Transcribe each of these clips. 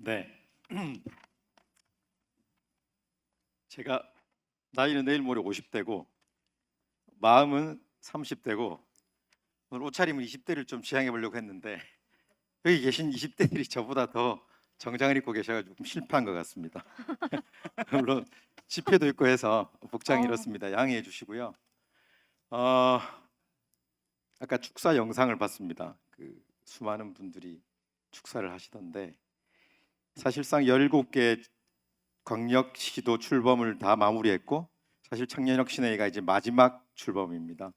네. 제가 나이는 내일 모레 50대고 마음은 30대고 오늘 옷차림은 20대를 좀 지향해 보려고 했는데 여기 계신 20대들이 저보다 더 정장을 입고 계셔가지고 좀 실패한 것 같습니다. 물론 집회도 있고 해서 복장이 이렇습니다. 양해해 주시고요. 아까 축사 영상을 봤습니다. 그 수많은 분들이 축사를 하시던데 사실상 17개 광역시도 출범을 다 마무리했고 사실 청년혁신회의가 이제 마지막 출범입니다.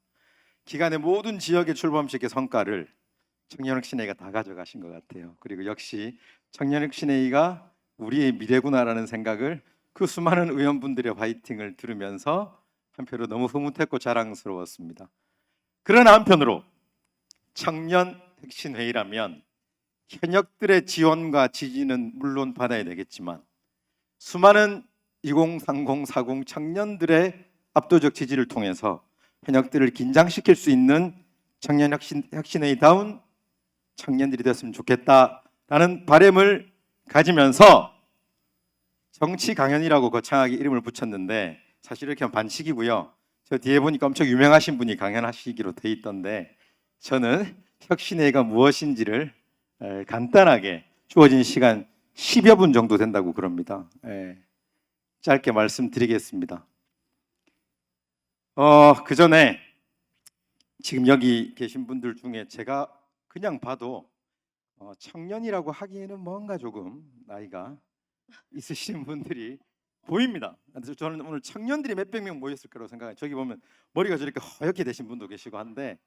기간의 모든 지역의 출범식의 성과를 청년혁신회의가 다 가져가신 것 같아요. 그리고 역시 청년혁신회의가 우리의 미래구나라는 생각을 그 수많은 의원분들의 화이팅을 들으면서 한편으로 너무 흐뭇했고 자랑스러웠습니다. 그러나 한편으로 청년혁신회의라면 현역들의 지원과 지지는 물론 받아야 되겠지만 수많은 2030, 40 청년들의 압도적 지지를 통해서 현역들을 긴장시킬 수 있는 청년혁신회의다운 청년들이 됐으면 좋겠다라는 바람을 가지면서 정치 강연이라고 거창하게 이름을 붙였는데 사실 이렇게 하면 반칙이고요. 저 뒤에 보니까 엄청 유명하신 분이 강연하시기로 돼 있던데 저는 혁신회의가 무엇인지를 간단하게 주어진 시간 10여 분 정도 된다고 그럽니다. 짧게 말씀드리겠습니다. 그 전에 지금 여기 계신 분들 중에 제가 그냥 봐도 청년이라고 하기에는 뭔가 조금 나이가 있으신 분들이 보입니다. 그래서 저는 오늘 청년들이 몇백 명 모였을 거라고 생각해요. 저기 보면 머리가 저렇게 허옇게 되신 분도 계시고 한데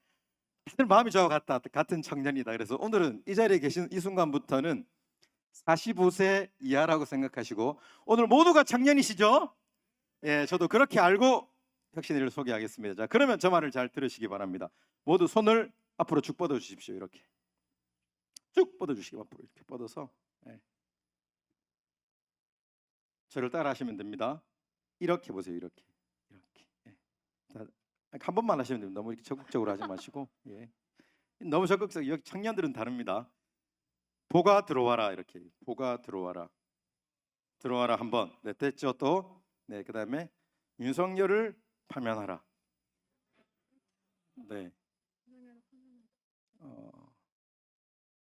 다들 마음이 저와 같은 청년이다. 그래서 오늘은 이 자리에 계신 이 순간부터는 45세 이하라고 생각하시고 오늘 모두가 청년이시죠? 예, 저도 그렇게 알고 혁신회를 소개하겠습니다. 자, 그러면 저 말을 잘 들으시기 바랍니다. 모두 손을 앞으로 쭉 뻗어 주십시오. 이렇게 쭉 뻗어 주시기 앞으로 이렇게 뻗어서 저를 따라 하시면 됩니다. 이렇게 보세요. 이렇게 자, 한 번만 하시면 됩니다. 너무 이렇게 적극적으로 하지 마시고 너무 적극적. 여기 청년들은 다릅니다. 보가 들어와라. 이렇게 보가 들어와라. 들어와라 한번. 네, 됐죠. 또 그다음에 윤석열을 파면하라. 네.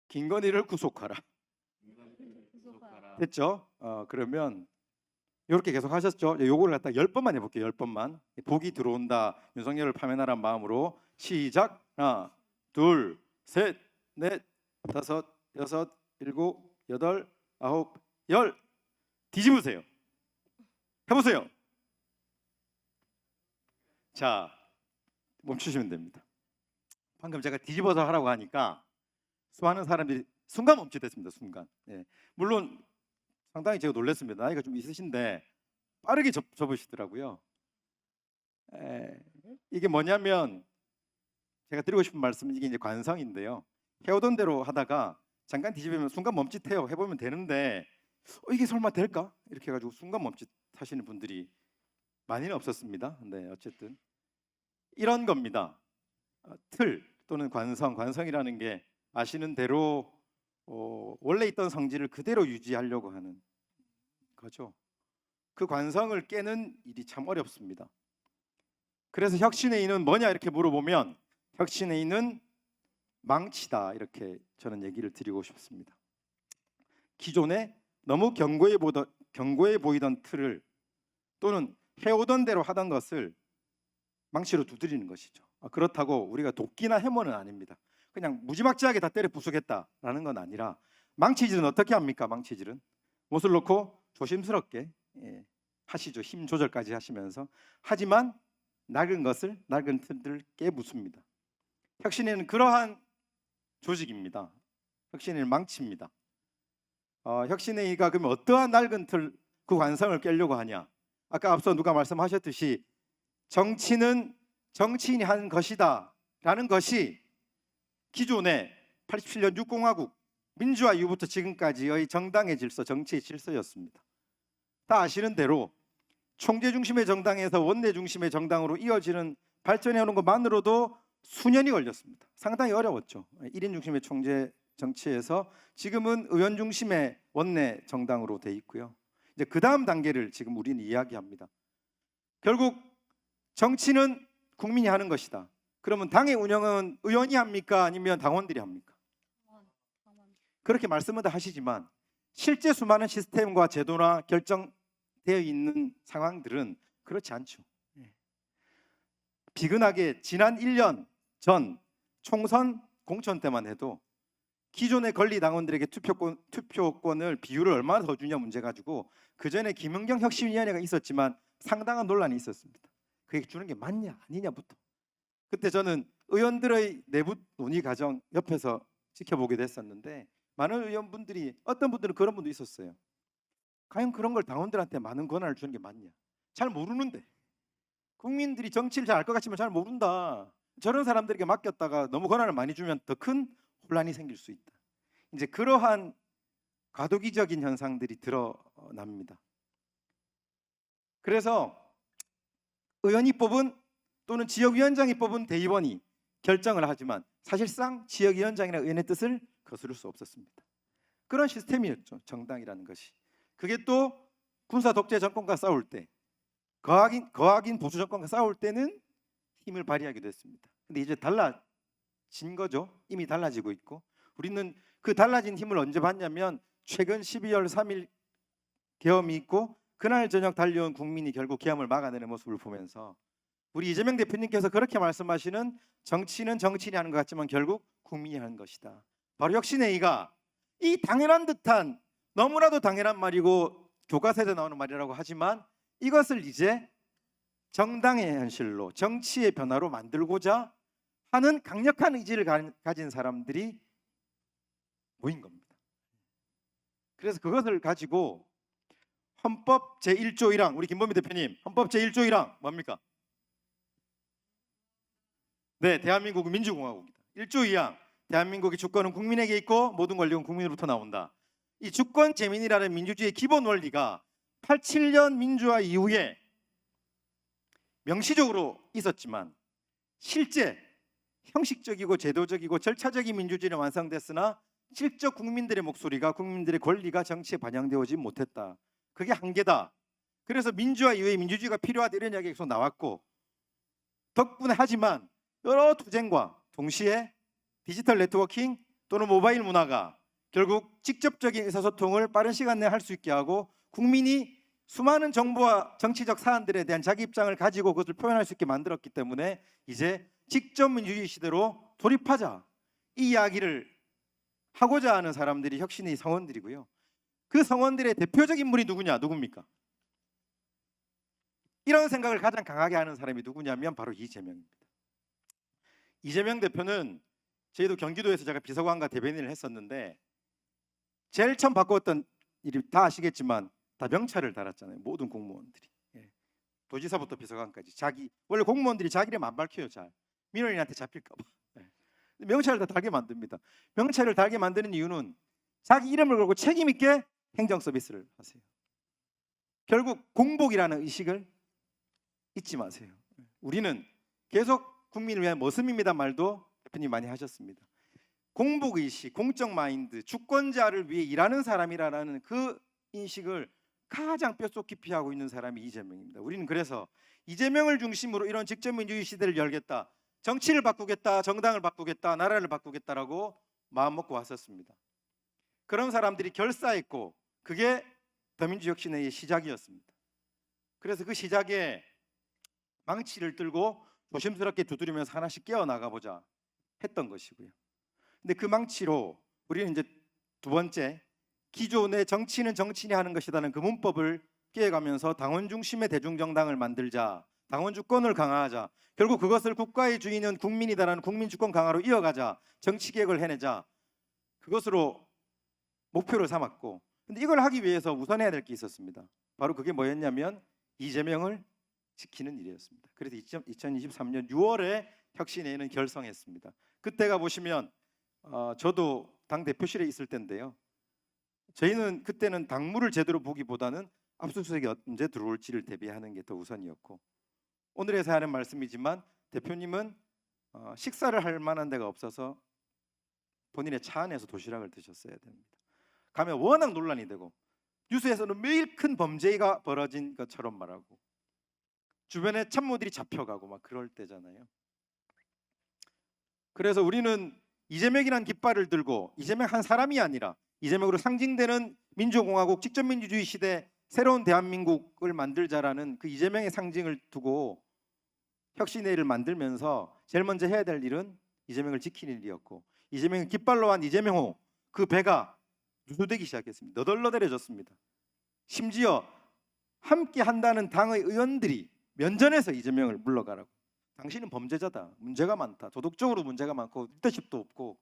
김건희를 구속하라. 됐죠? 그러면 이렇게 계속 하셨죠? 요거를 갖다 10번만 해볼게요. 10번만. 복이 들어온다. 윤석열을 파면하라는 마음으로 시작. 하나, 둘, 셋, 넷, 다섯, 여섯, 일곱, 여덟, 아홉, 열. 뒤집으세요. 해보세요. 자, 멈추시면 됩니다. 방금 제가 뒤집어서 하라고 하니까 수많은 사람들이 순간 멈칫했습니다. 순간. 물론 상당히 제가 놀랐습니다. 나이가 좀 있으신데 빠르게 접으시더라고요. 이게 뭐냐면 제가 드리고 싶은 말씀은 이게 이제 관성인데요. 해오던 대로 하다가 잠깐 뒤집으면 순간 멈칫해요. 해보면 되는데 이게 설마 될까? 이렇게 해가지고 순간 멈칫하시는 분들이 많이는 없었습니다. 근데 어쨌든 이런 겁니다. 틀 또는 관성이라는 게 아시는 대로 원래 있던 성질을 그대로 유지하려고 하는 거죠. 그 관성을 깨는 일이 참 어렵습니다. 그래서 혁신회의는 뭐냐 이렇게 물어보면 혁신회의는 망치다 이렇게 저는 얘기를 드리고 싶습니다. 기존에 너무 견고해 보이던 틀을 또는 해오던 대로 하던 것을 망치로 두드리는 것이죠. 그렇다고 우리가 도끼나 해머는 아닙니다. 그냥 무지막지하게 다 때려 부수겠다라는 건 아니라 망치질은 어떻게 합니까? 망치질은 못을 놓고 조심스럽게 하시죠. 힘 조절까지 하시면서. 하지만 낡은 틀들을 깨부숩니다. 혁신회는 그러한 조직입니다. 혁신회는 망치입니다. 혁신회의가 그러면 어떠한 낡은 틀, 그 관성을 깨려고 하냐? 아까 앞서 누가 말씀하셨듯이 정치는 정치인이 하는 것이다 라는 것이 기존의 87년 6공화국 민주화 이후부터 지금까지의 정당의 질서, 정치의 질서였습니다. 다 아시는 대로 총재 중심의 정당에서 원내 중심의 정당으로 이어지는 발전해 오는 것만으로도 수년이 걸렸습니다. 상당히 어려웠죠. 1인 중심의 총재 정치에서 지금은 의원 중심의 원내 정당으로 돼 있고요. 이제 그 다음 단계를 지금 우리는 이야기합니다. 결국 정치는 국민이 하는 것이다. 그러면 당의 운영은 의원이 합니까? 아니면 당원들이 합니까? 그렇게 말씀은 다 하시지만 실제 수많은 시스템과 제도나 결정되어 있는 상황들은 그렇지 않죠. 비근하게 지난 1년 전 총선 공천 때만 해도 기존의 권리 당원들에게 투표권을 비율을 얼마나 더 주냐 문제 가지고 그 전에 김은경 혁신위원회가 있었지만 상당한 논란이 있었습니다. 그게 주는 게 맞냐 아니냐부터. 그때 저는 의원들의 내부 논의 과정 옆에서 지켜보게 됐었는데 많은 의원분들이 어떤 분들은 그런 분도 있었어요. 과연 그런 걸 당원들한테 많은 권한을 주는 게 맞냐? 잘 모르는데. 국민들이 정치를 잘 알 것 같지만 잘 모른다. 저런 사람들에게 맡겼다가 너무 권한을 많이 주면 더 큰 혼란이 생길 수 있다. 이제 그러한 과도기적인 현상들이 드러납니다. 그래서 의원이 뽑은 또는 지역위원장이 뽑은 대의원이 결정을 하지만 사실상 지역위원장이나 의원의 뜻을 거스를 수 없었습니다. 그런 시스템이었죠. 정당이라는 것이. 그게 또 군사 독재 정권과 싸울 때 거악인 보수 정권과 싸울 때는 힘을 발휘하기도 했습니다. 근데 이제 달라진 거죠. 이미 달라지고 있고 우리는 그 달라진 힘을 언제 봤냐면 최근 12월 3일 계엄이 있고 그날 저녁 달려온 국민이 결국 계엄을 막아내는 모습을 보면서 우리 이재명 대표님께서 그렇게 말씀하시는 정치는 정치인이 하는 것 같지만 결국 국민이 하는 것이다. 바로 혁신회의가 이 당연한 듯한 너무나도 당연한 말이고 교과서에 나오는 말이라고 하지만 이것을 이제 정당의 현실로 정치의 변화로 만들고자 하는 강력한 의지를 가진 사람들이 모인 겁니다. 그래서 그것을 가지고 헌법 제1조 1항 우리 김범미 대표님 헌법 제1조 1항 뭡니까? 네, 대한민국은 민주공화국이다. 1조 2항 대한민국의 주권은 국민에게 있고 모든 권력은 국민으로부터 나온다. 이 주권 재민이라는 민주주의의 기본 원리가 87년 민주화 이후에 명시적으로 있었지만 실제 형식적이고 제도적이고 절차적인 민주주의는 완성됐으나 실적 국민들의 목소리가 국민들의 권리가 정치에 반영되어 오지 못했다. 그게 한계다. 그래서 민주화 이후에 민주주의가 필요하다 이런 이야기가 계속 나왔고 덕분에 하지만 여러 투쟁과 동시에 디지털 네트워킹 또는 모바일 문화가 결국 직접적인 의사소통을 빠른 시간 내에 할 수 있게 하고 국민이 수많은 정보와 정치적 사안들에 대한 자기 입장을 가지고 그것을 표현할 수 있게 만들었기 때문에 이제 직접 민주주의 시대로 돌입하자 이 이야기를 하고자 하는 사람들이 혁신의 성원들이고요. 그 성원들의 대표적인 인물이 누굽니까? 이런 생각을 가장 강하게 하는 사람이 누구냐면 바로 이재명입니다. 이재명 대표는 저희도 경기도에서 제가 비서관과 대변인을 했었는데 제일 처음 바꿨던 일이 다 아시겠지만 다 명찰을 달았잖아요. 모든 공무원들이. 도지사부터 비서관까지 원래 공무원들이 자기 이름 안 밝혀요. 잘 민원인한테 잡힐까 봐. 명찰을 다 달게 만듭니다. 명찰을 달게 만드는 이유는 자기 이름을 걸고 책임 있게 행정 서비스를 하세요. 결국 공복이라는 의식을 잊지 마세요. 우리는 계속 국민을 위한 모습입니다 말도 대표님 많이 하셨습니다. 공복의식, 공적 마인드, 주권자를 위해 일하는 사람이라는 그 인식을 가장 뼛속 깊이 하고 있는 사람이 이재명입니다. 우리는 그래서 이재명을 중심으로 이런 직접민주주의 시대를 열겠다. 정치를 바꾸겠다. 정당을 바꾸겠다. 나라를 바꾸겠다라고 마음먹고 왔었습니다. 그런 사람들이 결사했고 그게 더민주혁신회의 시작이었습니다. 그래서 그 시작에 망치를 들고 조심스럽게 두드리면서 하나씩 깨어나가보자 했던 것이고요. 근데 그 망치로 우리는 이제 두 번째 기존의 정치는 정치인이 하는 것이라는 그 문법을 깨어가면서 당원 중심의 대중정당을 만들자, 당원 주권을 강화하자, 결국 그것을 국가의 주인은 국민이다라는 국민 주권 강화로 이어가자, 정치 개혁을 해내자, 그것으로 목표를 삼았고, 근데 이걸 하기 위해서 우선해야 될 게 있었습니다. 바로 그게 뭐였냐면 이재명을 지키는 일이었습니다. 그래서 2023년 6월에 혁신회의는 결성했습니다. 그때가 보시면 저도 당 대표실에 있을 때인데요. 저희는 그때는 당무를 제대로 보기보다는 압수수색이 언제 들어올지를 대비하는 게 더 우선이었고, 오늘에서 하는 말씀이지만 대표님은 식사를 할 만한 데가 없어서 본인의 차 안에서 도시락을 드셨어야 됩니다. 가면 워낙 논란이 되고 뉴스에서는 매일 큰 범죄가 벌어진 것처럼 말하고 주변에 참모들이 잡혀가고 막 그럴 때잖아요. 그래서 우리는 이재명이라는 깃발을 들고 이재명 한 사람이 아니라 이재명으로 상징되는 민주공화국 직접민주주의 시대 새로운 대한민국을 만들자라는 그 이재명의 상징을 두고 혁신회를 만들면서 제일 먼저 해야 될 일은 이재명을 지키는 일이었고, 이재명을 깃발로 한 이재명호 그 배가 누수되기 시작했습니다. 너덜너덜해졌습니다. 심지어 함께 한다는 당의 의원들이 면전에서 이재명을 물러가라고, 당신은 범죄자다, 문제가 많다, 도덕적으로 문제가 많고 리더십도 없고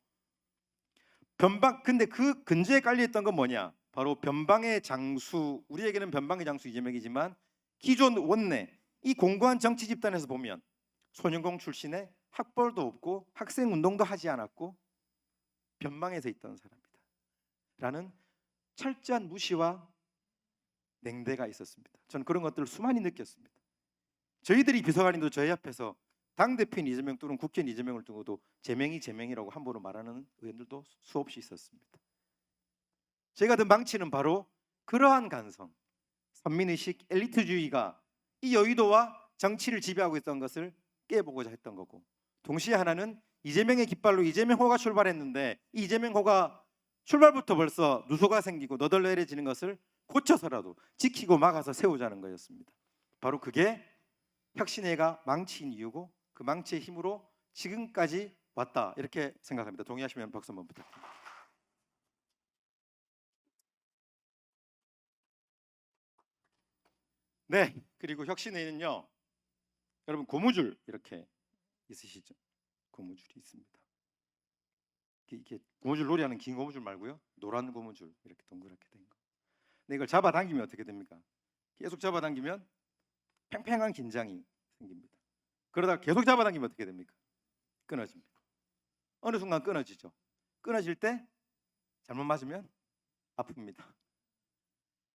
변방. 근데 그 근저에 깔려있던 건 뭐냐, 바로 변방의 장수, 우리에게는 변방의 장수 이재명이지만 기존 원내 이 공고한 정치 집단에서 보면 소년공 출신의 학벌도 없고 학생 운동도 하지 않았고 변방에서 있던 사람이다 라는 철저한 무시와 냉대가 있었습니다. 저는 그런 것들을 수많이 느꼈습니다. 저희들이 비서관님도 저희 앞에서 당대표인 이재명 또는 국회의원 이재명을 두고도 제명이라고 함부로 말하는 의원들도 수없이 있었습니다. 제가 든 망치는 바로 그러한 간성, 선민의식, 엘리트주의가 이 여의도와 정치를 지배하고 있던 것을 깨보고자 했던 거고, 동시에 하나는 이재명의 깃발로 이재명호가 출발했는데 이 이재명호가 출발부터 벌써 누소가 생기고 너덜너덜해지는 것을 고쳐서라도 지키고 막아서 세우자는 거였습니다. 바로 그게 혁신회가 망치인 이유고 그 망치의 힘으로 지금까지 왔다, 이렇게 생각합니다. 동의하시면 박수 한번 부탁드립니다. 네, 그리고 혁신회는요, 여러분 고무줄 이렇게 있으시죠? 고무줄이 있습니다. 이게 고무줄 놀이하는 긴 고무줄 말고요, 노란 고무줄 이렇게 동그랗게 된 거. 근데 이걸 잡아당기면 어떻게 됩니까? 계속 잡아당기면 팽팽한 긴장이 생깁니다. 그러다가 계속 잡아당기면 어떻게 됩니까? 끊어집니다. 어느 순간 끊어지죠. 끊어질 때 잘못 맞으면 아픕니다.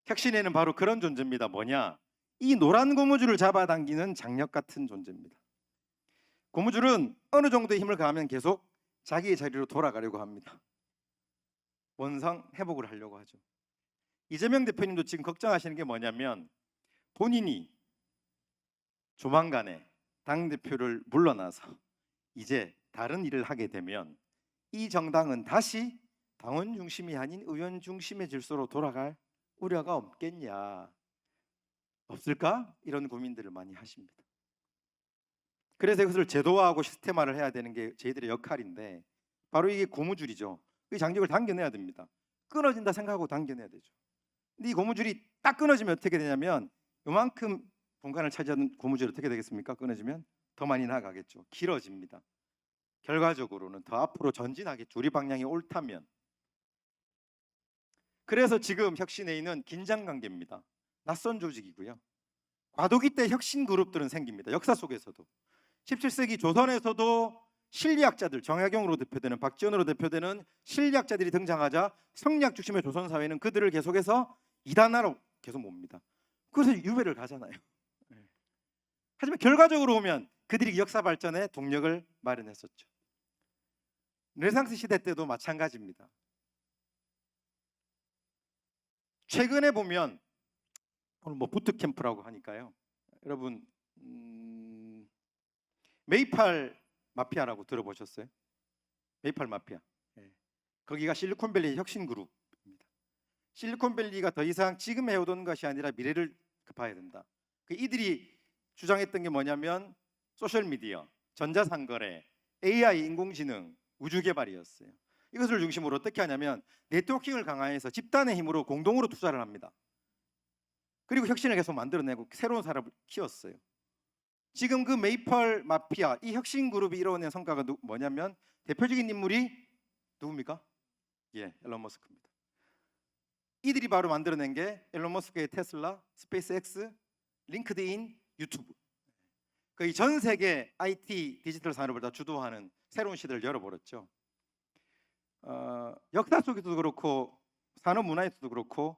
혁신회는 바로 그런 존재입니다. 뭐냐? 이 노란 고무줄을 잡아당기는 장력 같은 존재입니다. 고무줄은 어느 정도의 힘을 가하면 계속 자기의 자리로 돌아가려고 합니다. 원상 회복을 하려고 하죠. 이재명 대표님도 지금 걱정하시는 게 뭐냐면, 본인이 조만간에 당대표를 물러나서 이제 다른 일을 하게 되면 이 정당은 다시 당원 중심이 아닌 의원 중심의 질서로 돌아갈 우려가 없겠냐, 없을까? 이런 고민들을 많이 하십니다. 그래서 이것을 제도화하고 시스템화를 해야 되는 게 저희들의 역할인데, 바로 이게 고무줄이죠. 이 장력을 당겨내야 됩니다. 끊어진다 생각하고 당겨내야 되죠. 근데 이 고무줄이 딱 끊어지면 어떻게 되냐면, 요만큼 공간을 차지하는 고무줄이 어떻게 되겠습니까? 끊어지면 더 많이 나가겠죠. 길어집니다. 결과적으로는 더 앞으로 전진하겠죠. 우리 방향이 옳다면. 그래서 지금 혁신회의는 긴장관계입니다. 낯선 조직이고요. 과도기 때 혁신 그룹들은 생깁니다. 역사 속에서도 17세기 조선에서도 실리학자들, 정약용으로 대표되는, 박지원으로 대표되는 실리학자들이 등장하자 성리학 중심의 조선 사회는 그들을 계속해서 이단화로 계속 봅니다. 그래서 유배를 가잖아요. 하지만 결과적으로 보면 그들이 역사 발전에 동력을 마련했었죠. 르네상스 시대 때도 마찬가지입니다. 최근에 보면 오늘 뭐 부트캠프라고 하니까요, 여러분 메이팔 마피아라고 들어보셨어요? 메이팔 마피아. 거기가 실리콘밸리 혁신그룹입니다. 실리콘밸리가 더 이상 지금 해오던 것이 아니라 미래를 봐야 된다. 이들이 주장했던 게 뭐냐면 소셜미디어, 전자상거래, AI, 인공지능, 우주개발이었어요. 이것을 중심으로 어떻게 하냐면 네트워킹을 강화해서 집단의 힘으로 공동으로 투자를 합니다. 그리고 혁신을 계속 만들어내고 새로운 사람을 키웠어요. 지금 그 메이펄 마피아, 이 혁신그룹이 이뤄낸 성과가 뭐냐면, 대표적인 인물이 누굽니까? 앨런 머스크입니다. 이들이 바로 만들어낸 게 앨런 머스크의 테슬라, 스페이스X, 링크드인, 유튜브. 거의 전 세계 IT 디지털 산업을 다 주도하는 새로운 시대를 열어버렸죠. 역사 속에서도 그렇고 산업 문화에서도 그렇고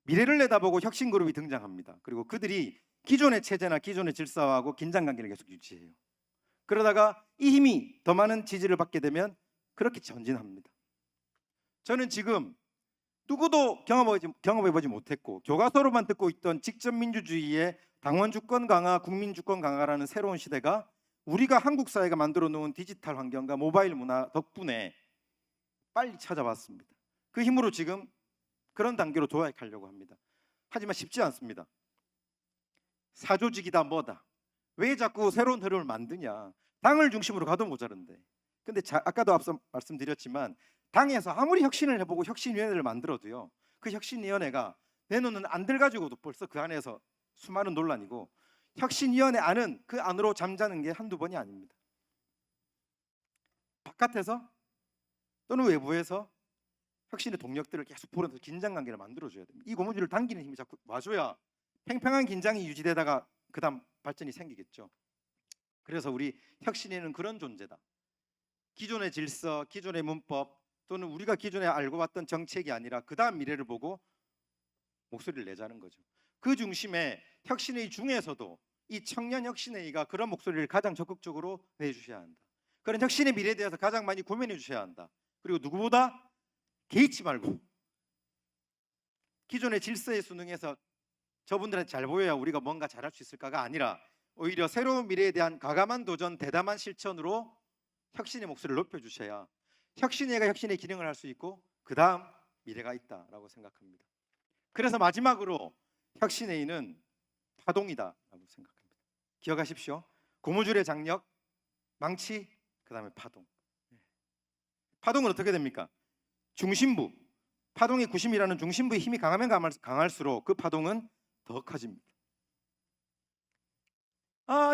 미래를 내다보고 혁신그룹이 등장합니다. 그리고 그들이 기존의 체제나 기존의 질서하고 긴장관계를 계속 유지해요. 그러다가 이 힘이 더 많은 지지를 받게 되면 그렇게 전진합니다. 저는 지금 누구도 경험해보지 못했고 교과서로만 듣고 있던 직접 민주주의의 당원 주권 강화, 국민 주권 강화라는 새로운 시대가 우리가 한국 사회가 만들어 놓은 디지털 환경과 모바일 문화 덕분에 빨리 찾아왔습니다. 그 힘으로 지금 그런 단계로 도약하려고 합니다. 하지만 쉽지 않습니다. 사조직이다 뭐다. 왜 자꾸 새로운 흐름을 만드냐. 당을 중심으로 가도 모자른데. 근데 아까도 앞서 말씀드렸지만 당에서 아무리 혁신을 해보고 혁신위원회를 만들어도요, 그 혁신위원회가 내놓는 안들 가지고도 벌써 그 안에서 수많은 논란이고, 혁신위원회 안은 그 안으로 잠자는 게 한두 번이 아닙니다. 바깥에서 또는 외부에서 혁신의 동력들을 계속 불어넣어서 긴장관계를 만들어줘야 됩니다. 이 고무줄을 당기는 힘이 자꾸 와줘야 팽팽한 긴장이 유지되다가 그 다음 발전이 생기겠죠. 그래서 우리 혁신위는 그런 존재다. 기존의 질서, 기존의 문법 또는 우리가 기존에 알고 왔던 정책이 아니라 그 다음 미래를 보고 목소리를 내자는 거죠. 그 중심에 혁신회의 중에서도 이 청년혁신회의가 그런 목소리를 가장 적극적으로 내주셔야 한다. 그런 혁신의 미래에 대해서 가장 많이 고민해 주셔야 한다. 그리고 누구보다 개의치 말고 기존의 질서의 순응에서 저분들한테 잘 보여야 우리가 뭔가 잘할 수 있을까가 아니라 오히려 새로운 미래에 대한 과감한 도전, 대담한 실천으로 혁신의 목소리를 높여주셔야 혁신회가 혁신의 기능을 할 수 있고 그 다음 미래가 있다라고 생각합니다. 그래서 마지막으로 혁신회의는 파동이다라고 생각합니다. 기억하십시오. 고무줄의 장력, 망치, 그 다음에 파동. 파동은 어떻게 됩니까? 중심부, 파동의 구심이라는 중심부의 힘이 강하면 강할수록 그 파동은 더 커집니다.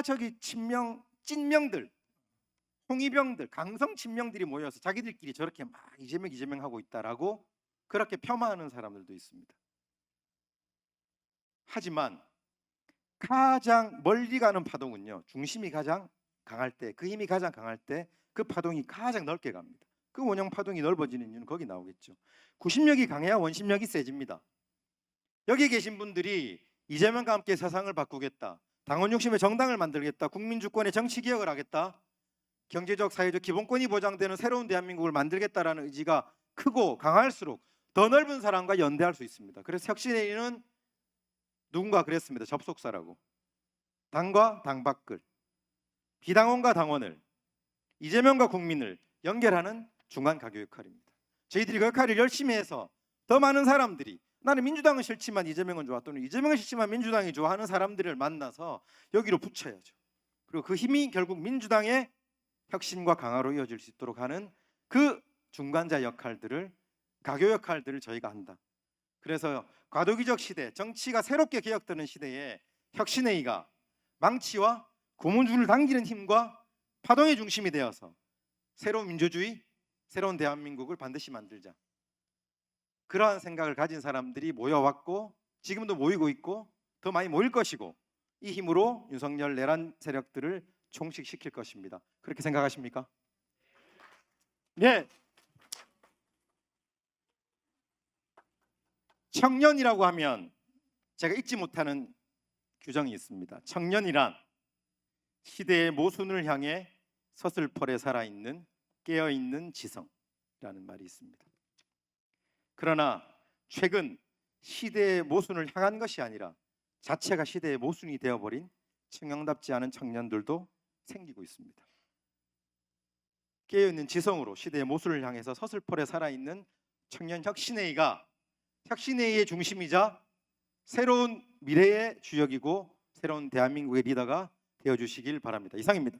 저기 찐명들, 홍위병들, 강성 친명들이 모여서 자기들끼리 저렇게 막 이재명 하고 있다라고 그렇게 폄하하는 사람들도 있습니다. 하지만 가장 멀리 가는 파동은요, 중심이 가장 강할 때, 그 힘이 가장 강할 때 그 파동이 가장 넓게 갑니다. 그 원형 파동이 넓어지는 이유는 거기 나오겠죠. 구심력이 강해야 원심력이 세집니다. 여기 계신 분들이 이재명과 함께 세상을 바꾸겠다, 당원 중심의 정당을 만들겠다, 국민 주권의 정치 개혁을 하겠다, 경제적 사회적 기본권이 보장되는 새로운 대한민국을 만들겠다라는 의지가 크고 강할수록 더 넓은 사람과 연대할 수 있습니다. 그래서 혁신회의는 누군가 그랬습니다. 접속사라고. 당과 당 밖을, 비당원과 당원을, 이재명과 국민을 연결하는 중간 가교 역할입니다. 저희들이 그 역할을 열심히 해서 더 많은 사람들이 나는 민주당은 싫지만 이재명은 좋아, 또는 이재명은 싫지만 민주당이 좋아하는 사람들을 만나서 여기로 붙여야죠. 그리고 그 힘이 결국 민주당의 혁신과 강화로 이어질 수 있도록 하는 그 중간자 역할들을, 가교 역할들을 저희가 한다. 그래서 과도기적 시대, 정치가 새롭게 개혁되는 시대에 혁신회의가 망치와 고무줄을 당기는 힘과 파동의 중심이 되어서 새로운 민주주의, 새로운 대한민국을 반드시 만들자. 그러한 생각을 가진 사람들이 모여왔고 지금도 모이고 있고 더 많이 모일 것이고, 이 힘으로 윤석열 내란 세력들을 총식시킬 것입니다. 그렇게 생각하십니까? 네. 청년이라고 하면 제가 잊지 못하는 규정이 있습니다. 청년이란 시대의 모순을 향해 서슬퍼레 살아있는 깨어있는 지성이라는 말이 있습니다. 그러나 최근 시대의 모순을 향한 것이 아니라 자체가 시대의 모순이 되어버린 청년답지 않은 청년들도 생기고 있습니다. 깨어있는 지성으로 시대의 모순을 향해서 서슬퍼레 살아있는 청년 혁신회의가 혁신회의의 중심이자 새로운 미래의 주역이고 새로운 대한민국의 리더가 되어주시길 바랍니다. 이상입니다.